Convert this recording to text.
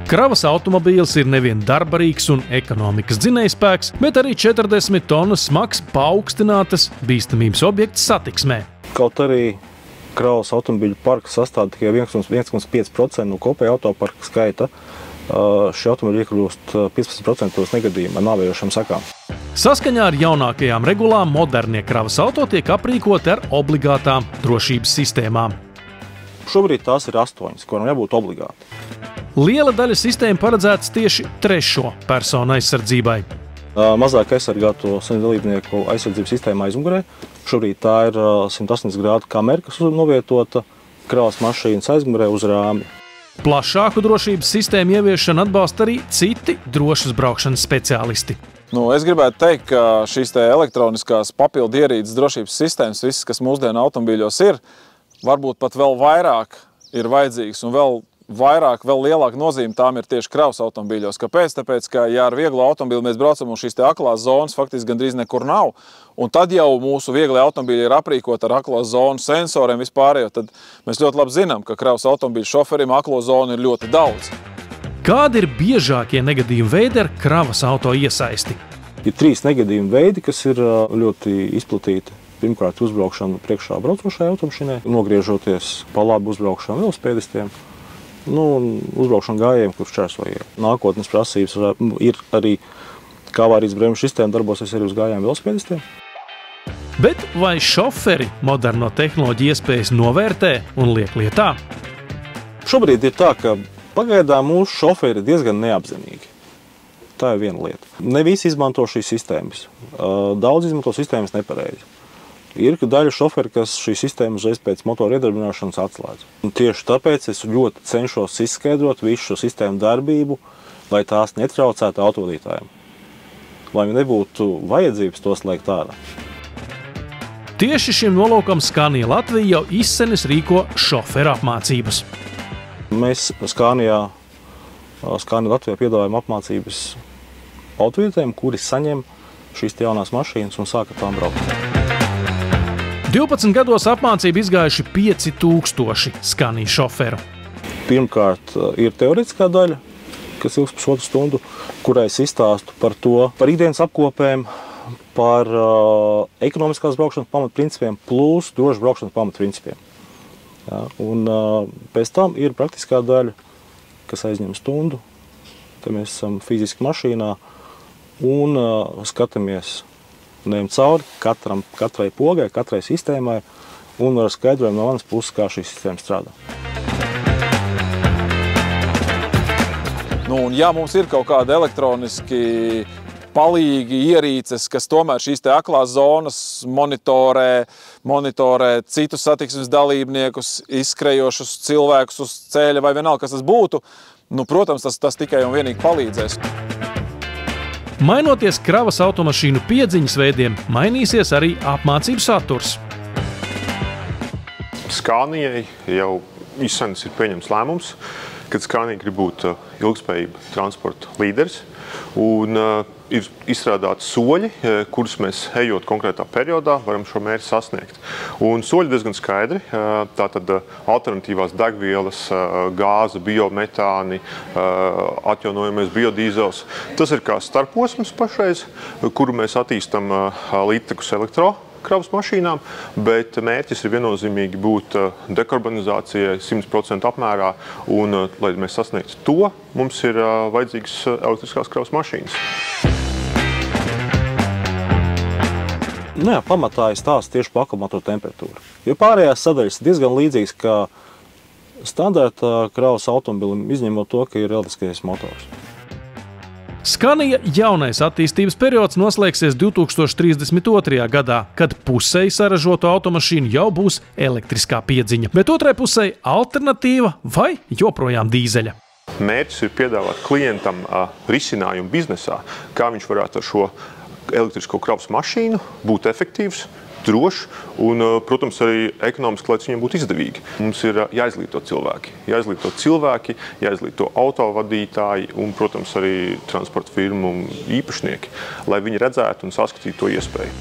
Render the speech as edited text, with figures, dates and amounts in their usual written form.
Kravas automobīls ir nevien darbarīgs un ekonomikas dzinējspēks, bet arī 40 tonnas smags paaugstinātas bīstamības objekts satiksmē. Kaut arī kravas automobīļu parka sastāv tikai 1,5% no kopēja autoparka skaita, šie automobīļi iekļūst 15% negadījumu ar nāvējošām sekām. Saskaņā ar jaunākajām regulām modernie kravas auto tiek aprīkoti ar obligātām drošības sistēmām. Šobrīd tās ir 8, kuram jābūt obligāti. Liela daļa sistēma paredzētas tieši trešo personu aizsardzībai. Mazāk aizsargāto dalībnieku aizsardzības sistēma aizmugurē. Šobrīd tā ir 180 grādu kamera, kas novietota kravas mašīnas aizmugurē uz rāmja. Plašāku drošības sistēmu ieviešanu atbalsta arī citi drošas braukšanas speciālisti. Es gribētu teikt, ka šīs elektroniskās papildu ierīces drošības sistēmas, visas, kas mūsdienu automobīļos ir, varbūt pat vēl vairāk ir vajadzīgas un vēl lielāka nozīme tām ir tieši kravas automobīļos. Kāpēc? Tāpēc, ka ja ar vieglo automobīlu mēs braucam un šīs aklās zonas faktiski gandrīz nekur nav, un tad jau mūsu vieglie automobīļi ir aprīkoti ar aklo zonu sensoriem vispārējo, tad mēs ļoti labi zinām, ka kravas automobīļu šoferim aklo zonu ir ļoti daudz. Kādi ir biežākie negadījumi veidi ar kravas auto iesaisti? Ir 3 negadījumi veidi, kas ir ļoti izplatīti. Pirmkārt, uzbraukšana priekšā braucošajai automašīnai, nogriežoties pa labi uzbraukšanu velosipēdistiem, uzbraukšana gājējiem, kurš čērso ielu. Nākotnes prasības ir arī, kā avārijas bremžu sistēma darbosies arī uz gājējiem velosipēdistiem. Bet vai šoferi moderno tehnoloģiju iespējas novērtē un liek lietā? Šobrīd ir tā, ka pagaidām mūsu šoferi ir diezgan neapzinīgi. Tā ir viena lieta. Ne visi izmanto šīs sistēmas. Daudz izmanto sistēmas nepareizi. Ir daļa šoferi, kas šīs sistēmas uzreiz pēc motora iedarbināšanas atslēdz. Un tieši tāpēc es ļoti cenšos izskaidrot visu šo sistēmu darbību, lai tās netraucētu autovadītājiem. Lai nebūtu vajadzības tos slēgt ārā. Tieši šim nolūkam Scania Latvija jau izsenis rīko šoferu apmācības. Mēs Scania Latvijā piedāvājam apmācības autovadītājiem, kuri saņem šīs jaunās mašīnas un sāka tām braukt. 12 gados apmācību izgājuši 5000 Scania šoferu. Pirmkārt ir teorētiskā daļa, kas ilgs pusotru stundu, kurai es izstāstu par ikdienas apkopēm, par ekonomiskās braukšanas pamatprincipiem plus drošas braukšanas pamatprincipiem. Ja, un pēc tam ir praktiskā daļa, kas aizņem stundu. Te mēs esam fiziski mašīnā un skatāmies cauri katrai pogai, katrai sistēmai un ar skaidrojumu no manas puses, kā šī sistēma strādā. Un ja mums ir kaut kāda elektroniski palīgi ierīces, kas tomēr šīs aklās zonas monitorē citus satiksmes dalībniekus, izskrejošus cilvēkus uz ceļa vai vienalga, kas tas būtu, protams, tas tikai un vienīgi palīdzēs. Mainoties kravas automašīnu piedziņas veidiem, mainīsies arī apmācību saturs. Scaniai jau izsenis ir pieņemts lēmums, kad Scania grib būt ilgspējība transporta līderis. Un ir izstrādāti soļi, kurus mēs, ejot konkrētā periodā, varam šo mērķi sasniegt. Un soļi diezgan skaidri. Tātad alternatīvās degvielas, gāze, biometāni, atjaunojamies biodīzels. Tas ir kā starposms pašreiz, kuru mēs attīstam līdztekus elektrokravas mašīnām, bet mērķis ir viennozīmīgi būt dekarbonizācijai 100% apmērā, un, lai mēs sasniegtu to, mums ir vajadzīgas elektriskās kravas mašīnas. Pamatā ir stāsts tieši par akumulātoru temperatūru. Jo pārējās sadaļas ir diezgan līdzīgas kā standarta kravas automobilim, izņemot to, ka ir elektriskais motors. Scania jaunais attīstības periods noslēgsies 2032. gadā, kad pusēji saražoto automašīnu jau būs elektriskā piedziņa, bet otrai pusēji alternatīva vai joprojām dīzeļa. Mērķis ir piedāvāt klientam risinājumu biznesā, kā viņš varētu ar šo elektrisko kravas mašīnu būt efektīvs, drošs un, protams, arī ekonomiski, lai tas viņiem būtu izdevīgi. Mums ir jāizglīto cilvēki, jāizglīto autovadītāji un, protams, arī transporta firmu īpašnieki, lai viņi redzētu un saskatītu to iespēju.